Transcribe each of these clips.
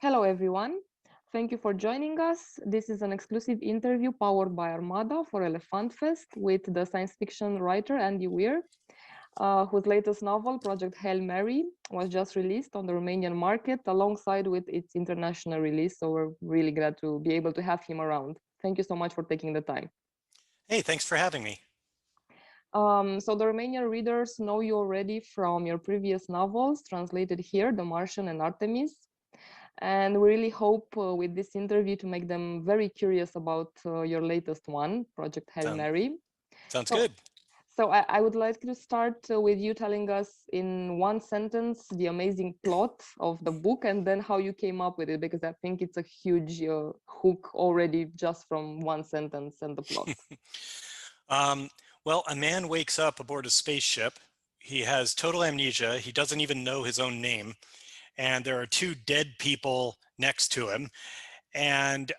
Hello, everyone. Thank you for joining us. This is an exclusive interview powered by Armada for Elephant Fest with the science fiction writer Andy Weir, whose latest novel, Proiectul Hail Mary, was just released on the Romanian market alongside with its international release. So we're really glad to be able to have him around. Thank you so much for taking the time. Hey, thanks for having me. So the Romanian readers know you already from your previous novels translated here, The Martian and Artemis. And we really hope with this interview to make them very curious about your latest one, Proiectul Hail Mary. Sounds good. So I would like to start with you telling us in one sentence the amazing plot of the book and then how you came up with it, because I think it's a huge hook already just from one sentence and the plot. Well, a man wakes up aboard a spaceship. He has total amnesia. He doesn't even know his own name. And there are two dead people next to him. And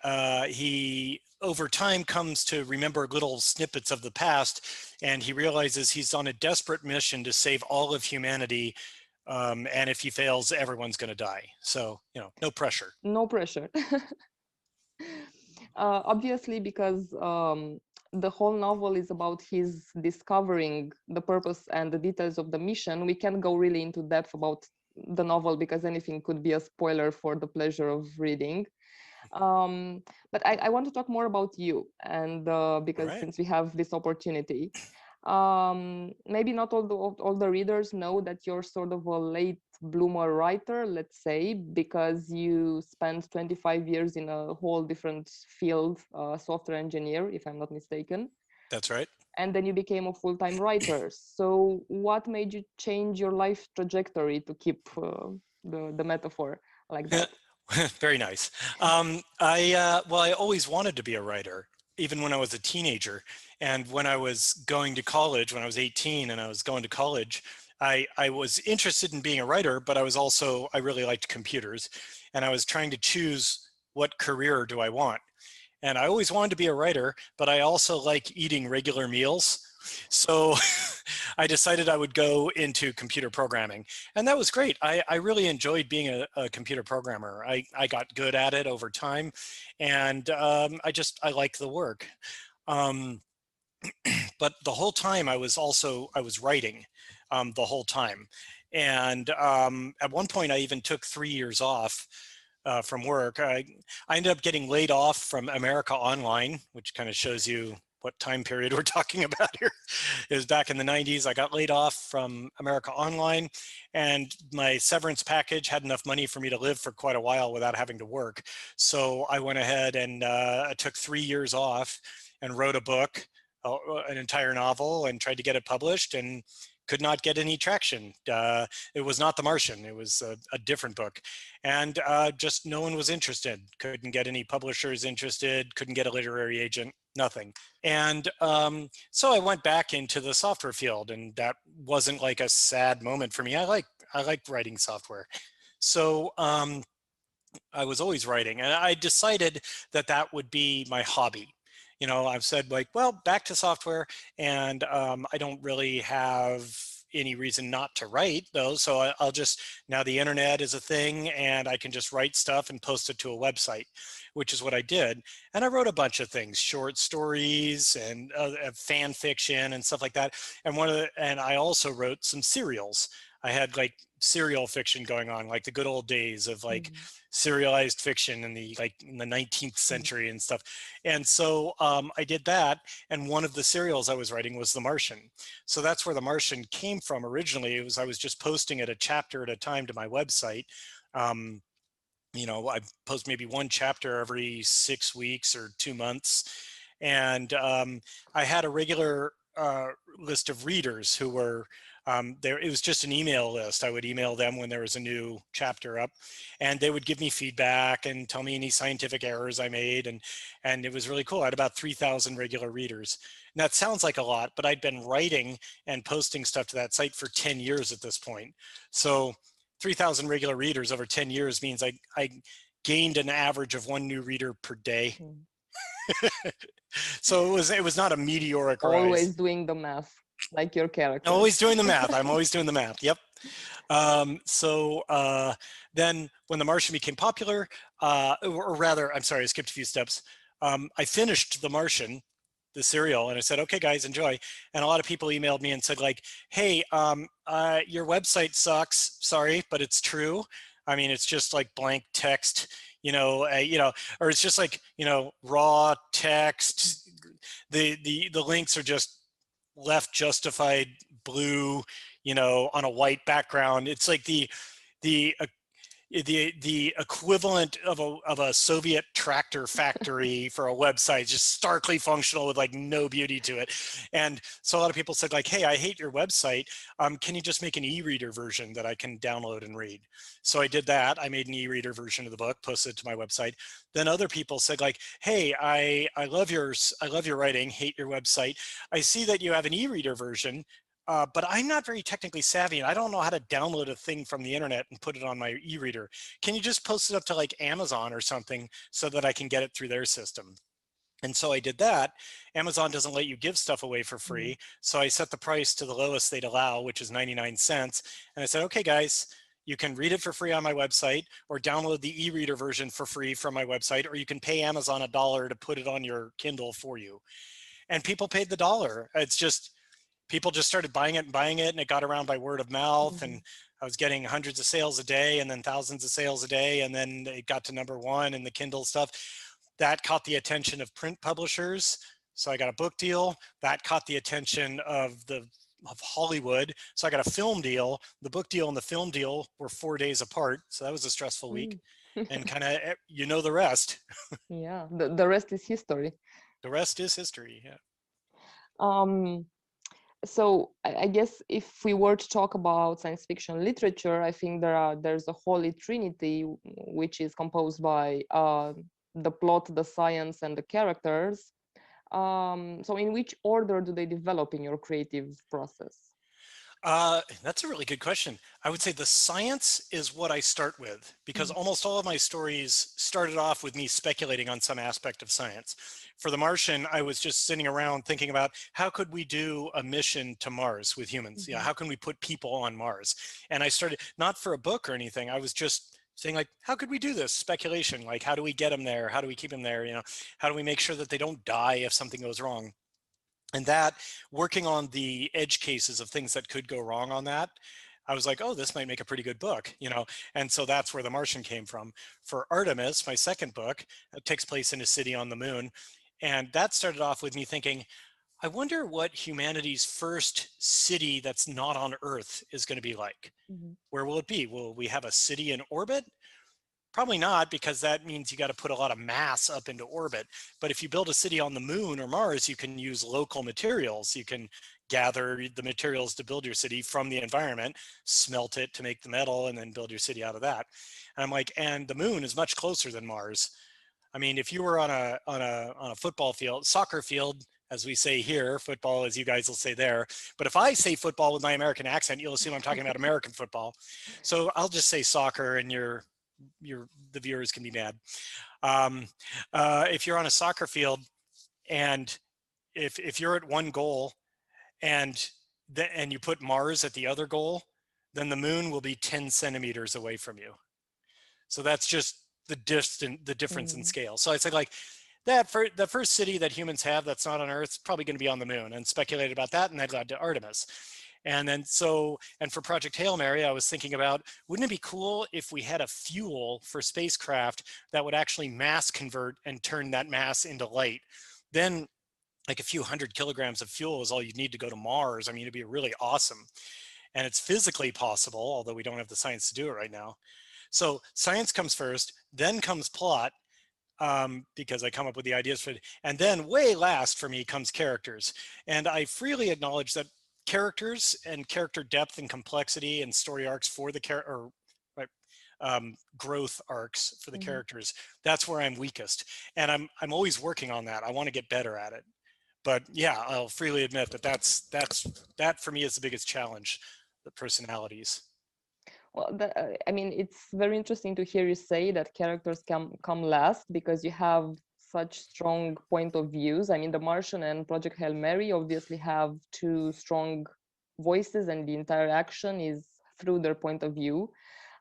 he, over time, comes to remember little snippets of the past. And he realizes he's on a desperate mission to save all of humanity. And if he fails, everyone's going to die. So, you know, no pressure. No pressure. Obviously, because the whole novel is about his discovering the purpose and the details of the mission, we can't go really into depth about the novel because anything could be a spoiler for the pleasure of reading. But I want to talk more about you, and because since we have this opportunity, maybe not all the readers know that you're sort of a late bloomer writer, let's say, because you spent 25 years in a whole different field, software engineer, if I'm not mistaken. That's right. And then you became a full-time writer. So what made you change your life trajectory, to keep the metaphor like that? Very nice. Well, I always wanted to be a writer, even when I was a teenager. And when I was going to college, when I was 18 and I was going to college, I was interested in being a writer, but I really liked computers. And I was trying to choose what career do I want. And I always wanted to be a writer, but I also like eating regular meals. So I decided I would go into computer programming. And that was great. I really enjoyed being a computer programmer. I got good at it over time. And I liked the work. But the whole time I was writing the whole time. And at one point I even took 3 years off from work. I ended up getting laid off from America Online, which kind of shows you what time period we're talking about here. It was back in the 90s. I got laid off from America Online, and my severance package had enough money for me to live for quite a while without having to work. So I went ahead and I took 3 years off and wrote a book, an entire novel, and tried to get it published, and could not get any traction. It was not The Martian. It was a different book. And just no one was interested. Couldn't get any publishers interested, couldn't get a literary agent, nothing. And so I went back into the software field, and that wasn't like a sad moment for me. I like writing software. So I was always writing, and I decided that that would be my hobby. You know, I've said, like, well, back to software, and I don't really have any reason not to write, though. So I'll just, now the internet is a thing, and I can just write stuff and post it to a website, which is what I did. And I wrote a bunch of things, short stories and fan fiction and stuff like that. And I also wrote some serials. I had like serial fiction going on, like the good old days of like serialized fiction in the 19th century and stuff. And so I did that. And one of the serials I was writing was The Martian. So that's where The Martian came from originally. It was, I was just posting it a chapter at a time to my website. You know, I post maybe one chapter every 6 weeks or 2 months. And I had a regular list of readers who were there. It was just an email list. I would email them when there was a new chapter up, and they would give me feedback and tell me any scientific errors I made. And it was really cool. I had about 3,000 regular readers. And that sounds like a lot, but I'd been writing and posting stuff to that site for 10 years at this point. So 3,000 regular readers over 10 years means I gained an average of 1 new reader per day. So it was not a meteoric rise. Always doing the math, like your character. Always doing the math. I'm always doing the math. Yep. Then when The Martian became popular, or rather, I'm sorry, I skipped a few steps. I finished The Martian, the serial, and I said, okay, guys, enjoy. And a lot of people emailed me and said like, hey, your website sucks. Sorry, but it's true. I mean, it's just like blank text, or it's just like, raw text. The links are just left justified blue, on a white background. It's like the equivalent of a Soviet tractor factory for a website, just starkly functional with like no beauty to it. And so a lot of people said like, hey, I hate your website. Can you just make an e-reader version that I can download and read? So I did that. I made an e-reader version of the book, posted it to my website. Then other people said like, hey, I love your writing, hate your website. I see that you have an e-reader version. But I'm not very technically savvy and I don't know how to download a thing from the internet and put it on my e-reader. Can you just post it up to like Amazon or something so that I can get it through their system? And so I did that. Amazon doesn't let you give stuff away for free. So I set the price to the lowest they'd allow, which is 99 cents. And I said, okay, guys, you can read it for free on my website or download the e-reader version for free from my website, or you can pay Amazon $1 to put it on your Kindle for you. And people paid the $1. It's just, people just started buying it, and it got around by word of mouth. And I was getting hundreds of sales a day and then thousands of sales a day. And then it got to #1 in the Kindle stuff. That caught the attention of print publishers. So I got a book deal. That caught the attention of Hollywood. So I got a film deal. The book deal and the film deal were 4 days apart. So that was a stressful week. And kind of, the rest. Yeah, the rest is history. The rest is history, yeah. So I guess if we were to talk about science fiction literature, I think there's a holy trinity, which is composed by the plot, the science, and the characters. So in which order do they develop in your creative process? That's a really good question. I would say the science is what I start with, because almost all of my stories started off with me speculating on some aspect of science. For The Martian, I was just sitting around thinking about how could we do a mission to Mars with humans? How can we put people on Mars? And I started, not for a book or anything, I was just saying like, how could we do this? Speculation, like how do we get them there? How do we keep them there? How do we make sure that they don't die if something goes wrong? And that, working on the edge cases of things that could go wrong on that, I was like, oh, this might make a pretty good book, And so that's where The Martian came from. For Artemis, my second book, it takes place in a city on the moon. And that started off with me thinking, I wonder what humanity's first city that's not on Earth is going to be like. Where will it be? Will we have a city in orbit? Probably not, because that means you got to put a lot of mass up into orbit. But if you build a city on the moon or Mars, you can use local materials. You can gather the materials to build your city from the environment, smelt it to make the metal, and then build your city out of that. And I'm like, and the moon is much closer than Mars. I mean, if you were on a football field, soccer field, as we say here, football, as you guys will say there. But if I say football with my American accent, you'll assume I'm talking about American football. So I'll just say soccer, and the viewers can be mad. If you're on a soccer field, and if you're at one goal and you put Mars at the other goal, then the moon will be 10 centimeters away from you. So that's just the difference in scale. So I said like that, for the first city that humans have that's not on Earth is probably going to be on the moon, and speculated about that, and that led to Artemis. And then and for Project Hail Mary, I was thinking about, wouldn't it be cool if we had a fuel for spacecraft that would actually mass convert and turn that mass into light? Then like a few 100 kilograms of fuel is all you need to go to Mars. I mean, it'd be really awesome. And it's physically possible, although we don't have the science to do it right now. So science comes first, then comes plot, because I come up with the ideas for it. And then way last for me comes characters. And I freely acknowledge that characters and character depth and complexity and story arcs for the growth arcs for the characters, that's where I'm weakest. And I'm always working on that. I want to get better at it. But yeah, I'll freely admit that for me is the biggest challenge, the personalities. Well, I mean, it's very interesting to hear you say that characters come last, because you have such strong point of views. I mean, The Martian and Project Hail Mary obviously have two strong voices, and the entire action is through their point of view.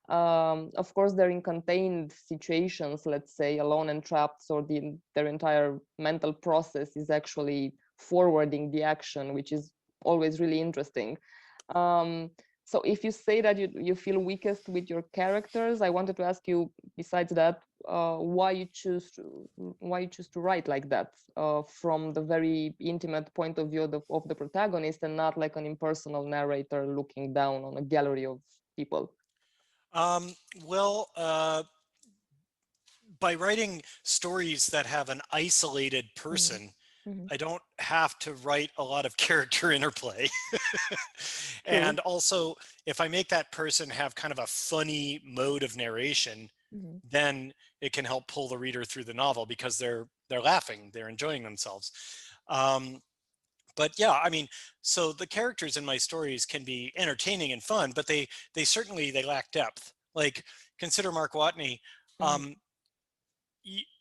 Of course, they're in contained situations, let's say, alone and trapped, so their entire mental process is actually forwarding the action, which is always really interesting. So if you say that you feel weakest with your characters, I wanted to ask you, besides that, why you choose to write like that, from the very intimate point of view of the protagonist, and not like an impersonal narrator looking down on a gallery of people. Well, by writing stories that have an isolated person, I don't have to write a lot of character interplay. And also, if I make that person have kind of a funny mode of narration, then it can help pull the reader through the novel because they're laughing, they're enjoying themselves. But yeah, I mean, so the characters in my stories can be entertaining and fun, but they certainly lack depth. Like, consider Mark Watney.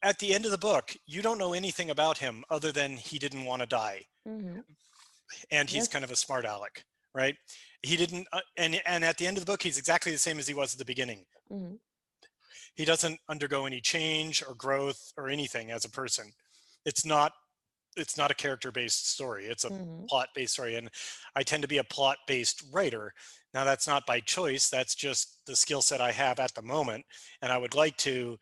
At the end of the book, you don't know anything about him other than he didn't want to die. And he's kind of a smart aleck, right? He didn't, and at the end of the book, he's exactly the same as he was at the beginning. He doesn't undergo any change or growth or anything as a person. It's not a character-based story. It's a plot-based story. And I tend to be a plot-based writer. Now, that's not by choice. That's just the skill set I have at the moment. And I would like to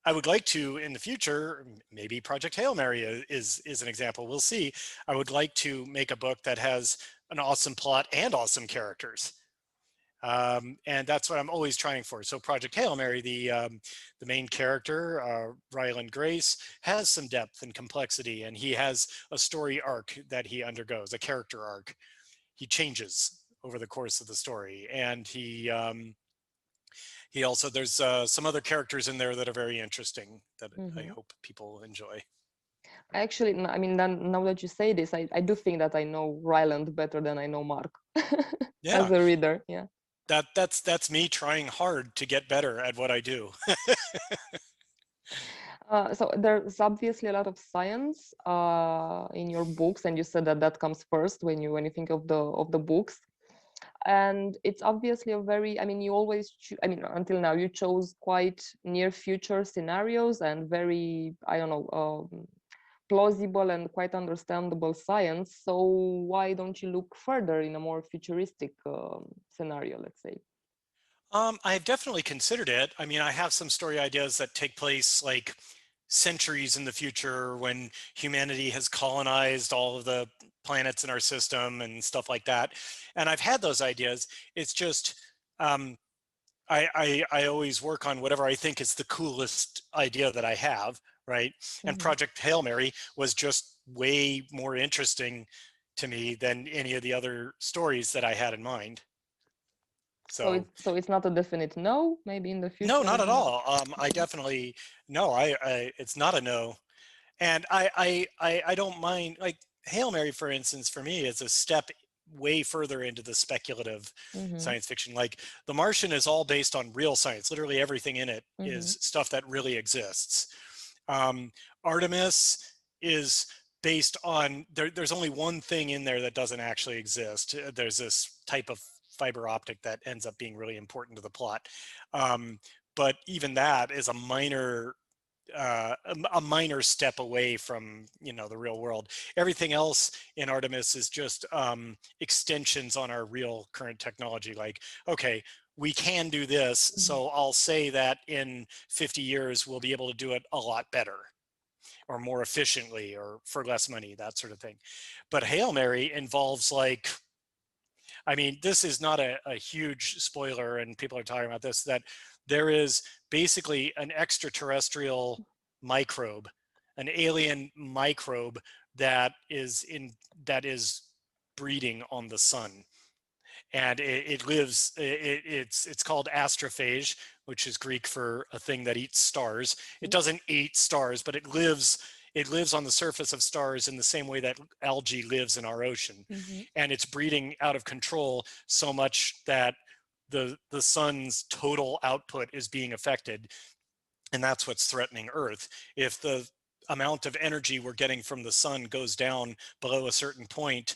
in the future, maybe Project Hail Mary is an example, we'll see. I would like to make a book that has an awesome plot and awesome characters. And that's what I'm always trying for. So Project Hail Mary, the main character, Ryland Grace, has some depth and complexity, and he has a story arc that he undergoes, a character arc. He changes over the course of the story, and he also, there's some other characters in there that are very interesting that I hope people enjoy. Actually, I mean, now that you say this, I do think that I know Ryland better than I know Mark as a reader. Yeah. That's me trying hard to get better at what I do. So there's obviously a lot of science in your books, and you said that comes first when you think of the books. And it's obviously a very, I mean, you always, until now, you chose quite near future scenarios and very, I don't know, plausible and quite understandable science. So why don't you look further in a more futuristic scenario, let's say? I've definitely considered it. I mean, I have some story ideas that take place like centuries in the future when humanity has colonized all of the planets in our system and stuff like that. And I've had those ideas. It's just, I always work on whatever I think is the coolest idea that I have, right? And Project Hail Mary was just way more interesting to me than any of the other stories that I had in mind. So it's not a definite no, maybe in the future? No, not at all. I definitely, no, it's not a no. And I don't mind, like Hail Mary, for instance, for me is a step way further into the speculative science fiction. Like The Martian is all based on real science. Literally everything in it is stuff that really exists. Artemis is based on, there's only one thing in there that doesn't actually exist. There's this type of fiber optic that ends up being really important to the plot. But even that is a minor step away from, the real world. Everything else in Artemis is just extensions on our real current technology. Like, okay, we can do this, so I'll say that in 50 years we'll be able to do it a lot better or more efficiently or for less money, that sort of thing. But Hail Mary involves, like, I mean, this is not a huge spoiler, and people are talking about this, that there is basically an extraterrestrial microbe, an alien microbe that is breeding on the sun. And it lives, it's called astrophage, which is Greek for a thing that eats stars. It doesn't eat stars, but it lives on the surface of stars in the same way that algae lives in our ocean. And it's breeding out of control so much that the sun's total output is being affected. And that's what's threatening Earth. If the amount of energy we're getting from the sun goes down below a certain point,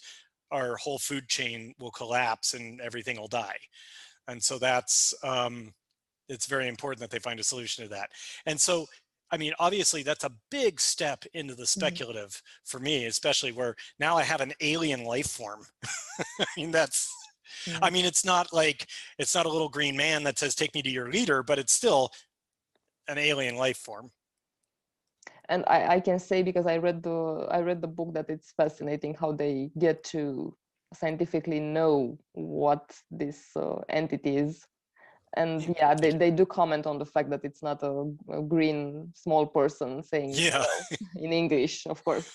our whole food chain will collapse and everything will die. And so that's, it's very important that they find a solution to that. And so, I mean, obviously that's a big step into the speculative for me, especially where now I have an alien life form. I mean, that's, I mean, it's not like, it's not a little green man that says, take me to your leader, but it's still an alien life form. And I can say, because I read the book, that it's fascinating how they get to scientifically know what this entity is. And yeah, they do comment on the fact that it's not a green small person saying in English, of course.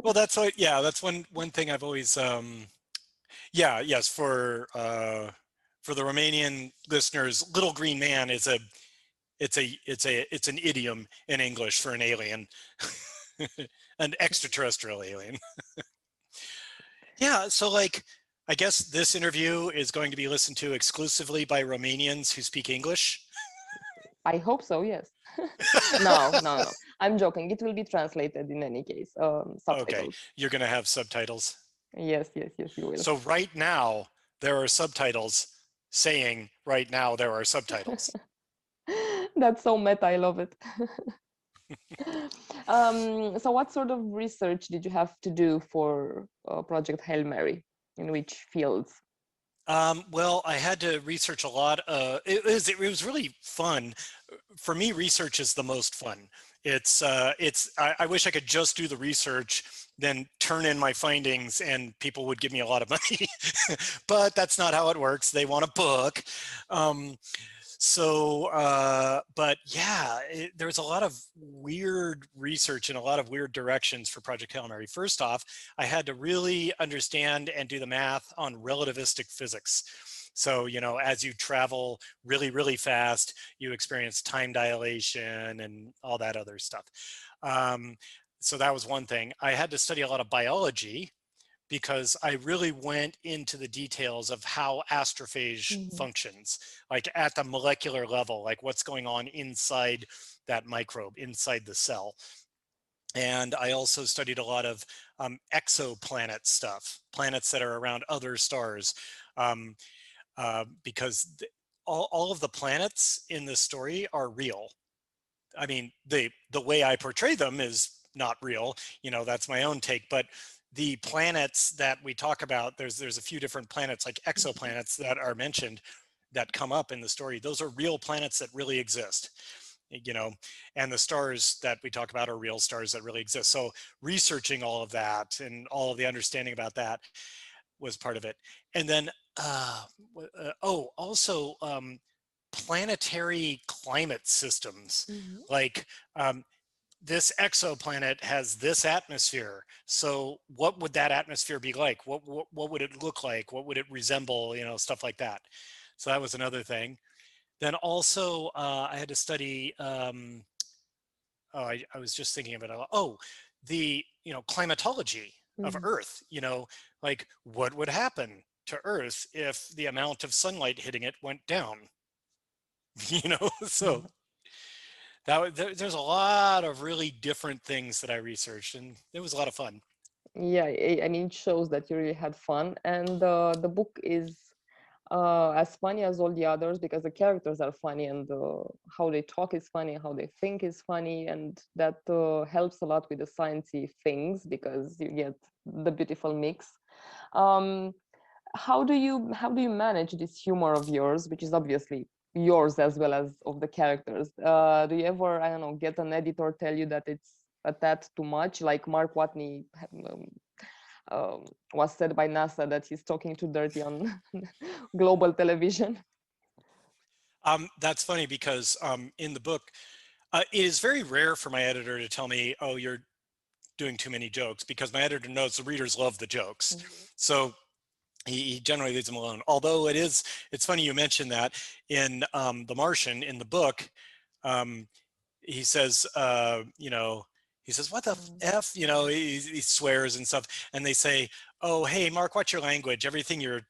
Well, that's what, yeah, that's one thing I've always, yeah, yes, for the Romanian listeners, little green man is it's an idiom in English for an alien, an extraterrestrial alien. Yeah, so like, I guess this interview is going to be listened to exclusively by Romanians who speak English. I hope so, yes. No. I'm joking. It will be translated in any case. Subtitles. Okay, you're going to have subtitles? Yes, you will. So right now, there are subtitles saying right now there are subtitles. That's so meta. I love it. So what sort of research did you have to do for Project Hail Mary? In which fields? Well, I had to research a lot. It was really fun. For me, research is the most fun. I wish I could just do the research, then turn in my findings and people would give me a lot of money, but that's not how it works. They want a book. But yeah, there's a lot of weird research and a lot of weird directions for Project Hail Mary. First off, I had to really understand and do the math on relativistic physics. So, you know, as you travel really, really fast, you experience time dilation and all that other stuff. So that was one thing. I had to study a lot of biology, because I really went into the details of how astrophage functions, like at the molecular level, like what's going on inside that microbe, inside the cell. And I also studied a lot of exoplanet stuff, planets that are around other stars, because all of the planets in this story are real. I mean, the way I portray them is not real, you know, that's my own take, but the planets that we talk about, there's a few different planets, like exoplanets, that are mentioned, that come up in the story. Those are real planets that really exist, you know, and the stars that we talk about are real stars that really exist. So researching all of that and all of the understanding about that was part of it. And then, also planetary climate systems, like, this exoplanet has this atmosphere. So what would that atmosphere be like? What would it look like? What would it resemble? You know, stuff like that. So that was another thing. Then also I had to study, I was just thinking of it. The, you know, climatology of Earth, you know, like what would happen to Earth if the amount of sunlight hitting it went down? You know, so there's a lot of really different things that I researched, and it was a lot of fun. Yeah, I mean, it shows that you really had fun, and the book is as funny as all the others, because the characters are funny, and how they talk is funny, how they think is funny, and that helps a lot with the sciencey things, because you get the beautiful mix. How do you manage this humor of yours, which is obviously yours as well as of the characters? Do you ever, I don't know, get an editor tell you that it's a tad too much, like Mark Watney was said by NASA that he's talking too dirty on global television? That's funny, because in the book, it is very rare for my editor to tell me, oh, you're doing too many jokes, because my editor knows the readers love the jokes. So he generally leaves them alone. Although it's funny you mentioned that. In The Martian, in the book, he says, you know, he says, what the F, you know, he swears and stuff. And they say, oh, hey, Mark, what's your language? Everything you're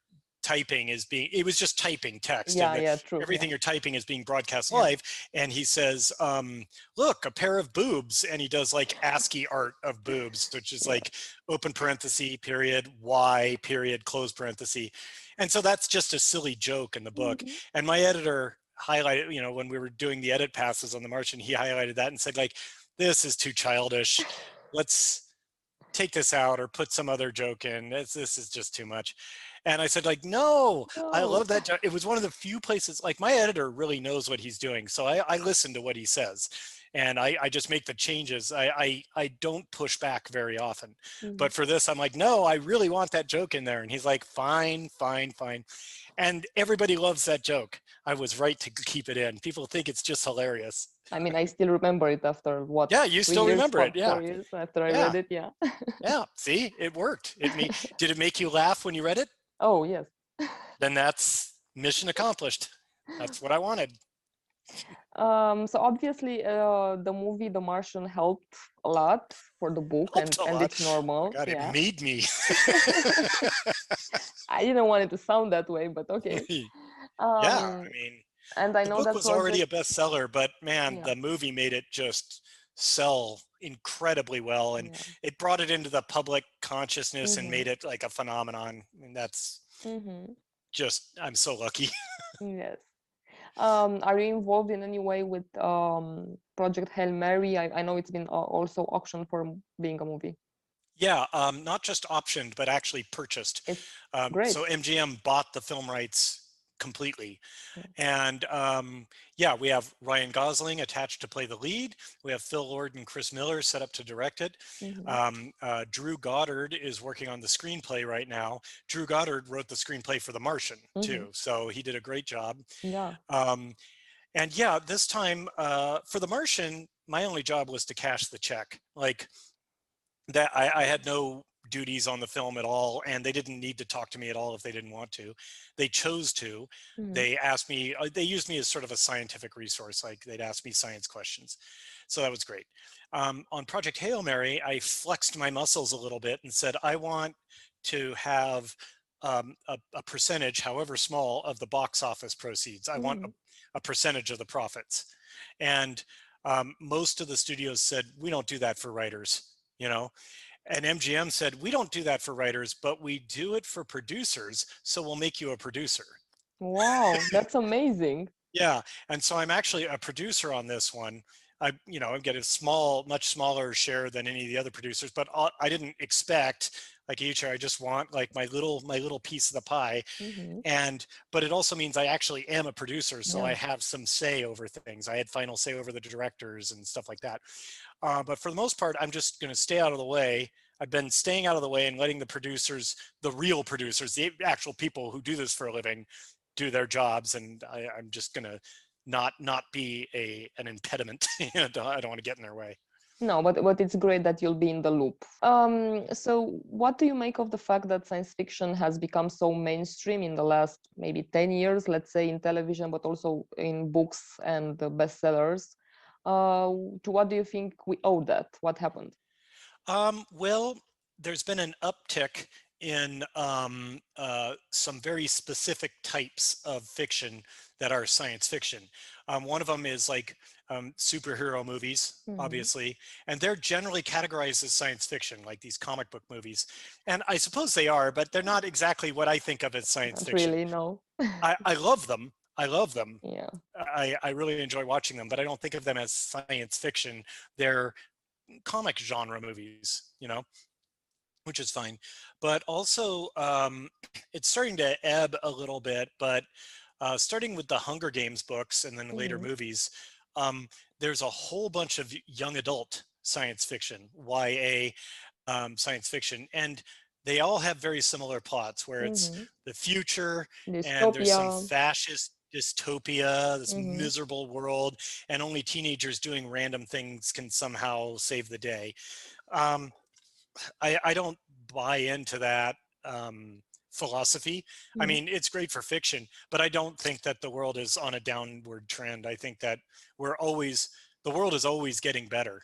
typing is being, it was just typing text. Yeah, and yeah, true. everything Yeah. you're typing is being broadcast live. And he says, look, a pair of boobs. And he does like ASCII art of boobs, which is like open parenthesis, period, Y, period, close parenthesis. And so that's just a silly joke in the book. And my editor highlighted, you know, when we were doing the edit passes on The Martian, he highlighted that and said, like, this is too childish. Let's take this out or put some other joke in. This is just too much. And I said, like, no, I love that joke. It was one of the few places, like, my editor really knows what he's doing. So I listen to what he says. And I just make the changes. I don't push back very often. But for this, I'm like, no, I really want that joke in there. And he's like, fine, fine, fine. And everybody loves that joke. I was right to keep it in. People think it's just hilarious. I mean, I still remember it after what? Yeah, you still remember it. Yeah. 4 years after I read it. Yeah. Yeah. See, it worked. Did it make you laugh when you read it? Oh, yes. Then that's mission accomplished. That's what I wanted. So obviously the movie The Martian helped a lot for the book, and it's normal. God, yeah. It made me. I didn't want it to sound that way, but okay. Yeah, I mean, and I know the book that was already a bestseller, but man, Yeah. the movie made it just sell incredibly well, and it brought it into the public consciousness and made it like a phenomenon. And that's just, I'm so lucky. Yes. Are you involved in any way with Project Hail Mary? I know it's been also auctioned for being a movie. Yeah, not just optioned, but actually purchased. It's great. So MGM bought the film rights completely. And yeah, we have Ryan Gosling attached to play the lead. We have Phil Lord and Chris Miller set up to direct it. Drew Goddard is working on the screenplay right now. Drew Goddard wrote the screenplay for The Martian too, so he did a great job. Yeah. And yeah, this time for The Martian, my only job was to cash the check. Like that, I had no duties on the film at all, and they didn't need to talk to me at all if they didn't want to. They chose to. They asked me, they used me as sort of a scientific resource, like they'd ask me science questions. So that was great. On Project Hail Mary, I flexed my muscles a little bit and said, I want to have a percentage, however small, of the box office proceeds. I want a percentage of the profits. And most of the studios said, we don't do that for writers, you know? And MGM said, we don't do that for writers, but we do it for producers, so we'll make you a producer. Wow, that's amazing. Yeah, and so I'm actually a producer on this one. I get a much smaller share than any of the other producers, but I didn't expect, like I just want like my little piece of the pie. But it also means I actually am a producer, so I have some say over things. I had final say over the directors and stuff like that. But for the most part, I'm just going to stay out of the way. I've been staying out of the way and letting the producers, the real producers, the actual people who do this for a living, do their jobs. And I'm just going to not be an impediment. I don't want to get in their way. No, but it's great that you'll be in the loop. So what do you make of the fact that science fiction has become so mainstream in the last maybe 10 years, let's say, in television, but also in books and bestsellers? To what do you think we owe that? What happened? Well, there's been an uptick in some very specific types of fiction that are science fiction. One of them is like superhero movies, obviously, and they're generally categorized as science fiction, like these comic book movies. And I suppose they are, but they're not exactly what I think of as science fiction. Really, no. I love them. I love them. Yeah. I really enjoy watching them, but I don't think of them as science fiction. They're comic genre movies, which is fine. But also, it's starting to ebb a little bit, but starting with the Hunger Games books and then later movies, there's a whole bunch of young adult science fiction, YA science fiction, and they all have very similar plots where it's the future and there's some fascist dystopia, this miserable world, and only teenagers doing random things can somehow save the day. I don't buy into that philosophy. I mean, it's great for fiction, but I don't think that the world is on a downward trend. I think that the world is always getting better.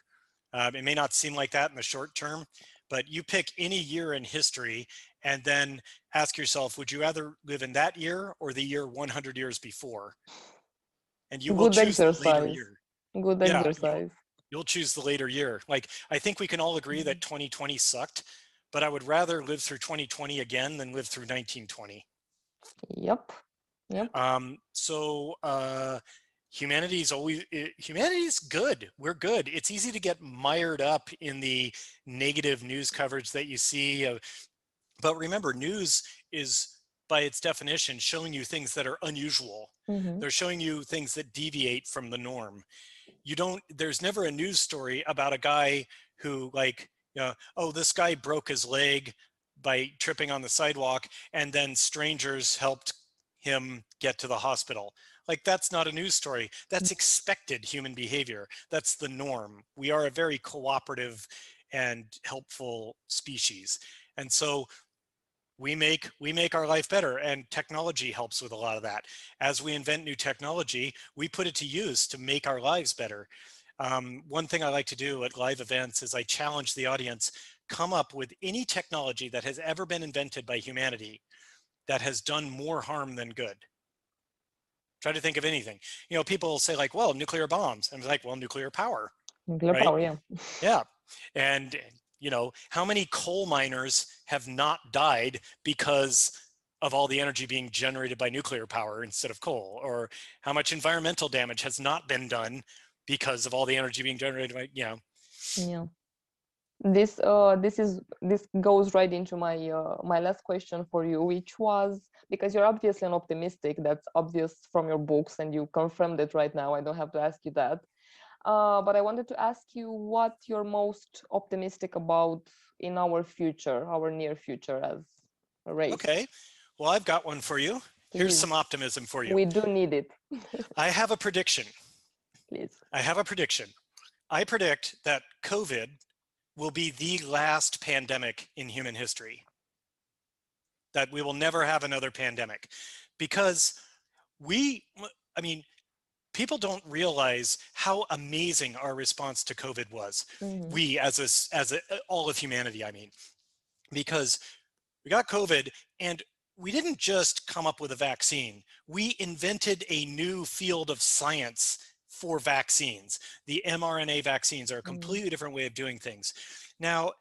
It may not seem like that in the short term, but you pick any year in history and then ask yourself, would you rather live in that year or the year 100 years before? And you will Good choose the later exercise. year. Good Yeah, exercise. you'll choose the later year. Like, I think we can all agree that 2020 sucked, but I would rather live through 2020 again than live through 1920. Yep. Yep. Humanity's good. We're good. It's easy to get mired up in the negative news coverage that you see. But remember, news is, by its definition, showing you things that are unusual. They're showing you things that deviate from the norm. There's never a news story about a guy who, like, oh, this guy broke his leg by tripping on the sidewalk and then strangers helped him get to the hospital. Like, that's not a news story. That's expected human behavior. That's the norm. We are a very cooperative and helpful species. And so we make our life better, and technology helps with a lot of that. As we invent new technology, we put it to use to make our lives better. One thing I like to do at live events is I challenge the audience, come up with any technology that has ever been invented by humanity that has done more harm than good. Try to think of anything. People say, like, well, nuclear bombs. And I'm like, well, nuclear power. Nuclear right? power, yeah. Yeah. And, how many coal miners have not died because of all the energy being generated by nuclear power instead of coal? Or how much environmental damage has not been done because of all the energy being generated by, Yeah. This goes right into my my last question for you, which was, because you're obviously an optimistic, that's obvious from your books, and you confirmed it right now. I don't have to ask you that. But I wanted to ask you what you're most optimistic about in our future, our near future as a race. Okay. Well, I've got one for you. Here's some optimism for you. We do need it. I have a prediction. Please. I have a prediction. I predict that COVID will be the last pandemic in human history. That we will never have another pandemic, because people don't realize how amazing our response to COVID was. We, all of humanity, because we got COVID and we didn't just come up with a vaccine. We invented a new field of science for vaccines. The mRNA vaccines are a completely different way of doing things. Now,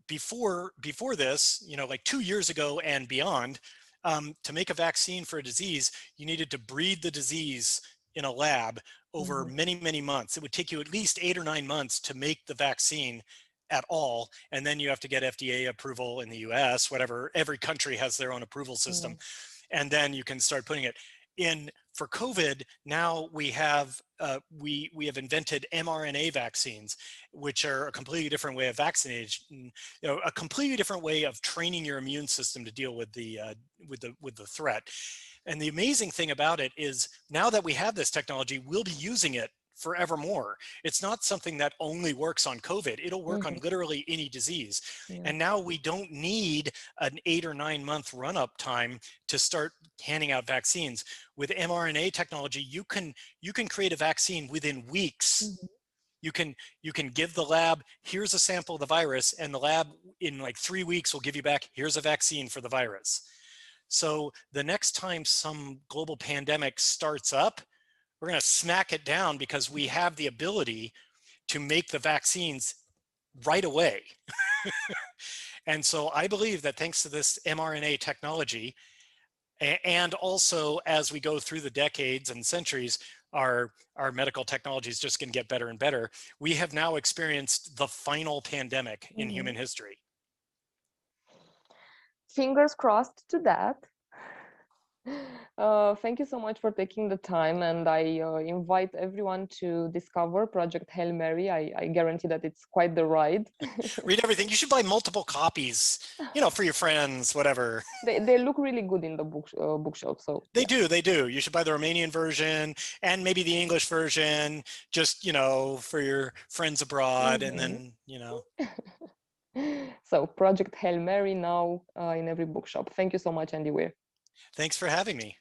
before this, like 2 years ago and beyond, to make a vaccine for a disease, you needed to breed the disease in a lab over many, many months. It would take you at least 8 or 9 months to make the vaccine at all. And then you have to get FDA approval in the US, whatever, every country has their own approval system. And then you can start putting it in. For COVID, now we have invented mRNA vaccines, which are a completely different way of vaccination, a completely different way of training your immune system to deal with the threat. And the amazing thing about it is, now that we have this technology, we'll be using it forevermore. It's not something that only works on COVID. It'll work on literally any disease. And now we don't need an 8 or 9 month run-up time to start handing out vaccines. With mRNA technology, you can create a vaccine within weeks. You can give the lab, here's a sample of the virus, and the lab in like 3 weeks will give you back, here's a vaccine for the virus. So the next time some global pandemic starts up, we're going to smack it down because we have the ability to make the vaccines right away. And so I believe that thanks to this mRNA technology, and also as we go through the decades and centuries, our medical technology is just going to get better and better. We have now experienced the final pandemic in human history. Fingers crossed to that. Thank you so much for taking the time, and I invite everyone to discover Project Hail Mary. I guarantee that it's quite the ride. Read everything. You should buy multiple copies, for your friends, whatever. They look really good in the bookshelf. So they do. You should buy the Romanian version and maybe the English version, just for your friends abroad, and then So Project Hail Mary now in every bookshop. Thank you so much, Andy Weir. Thanks for having me.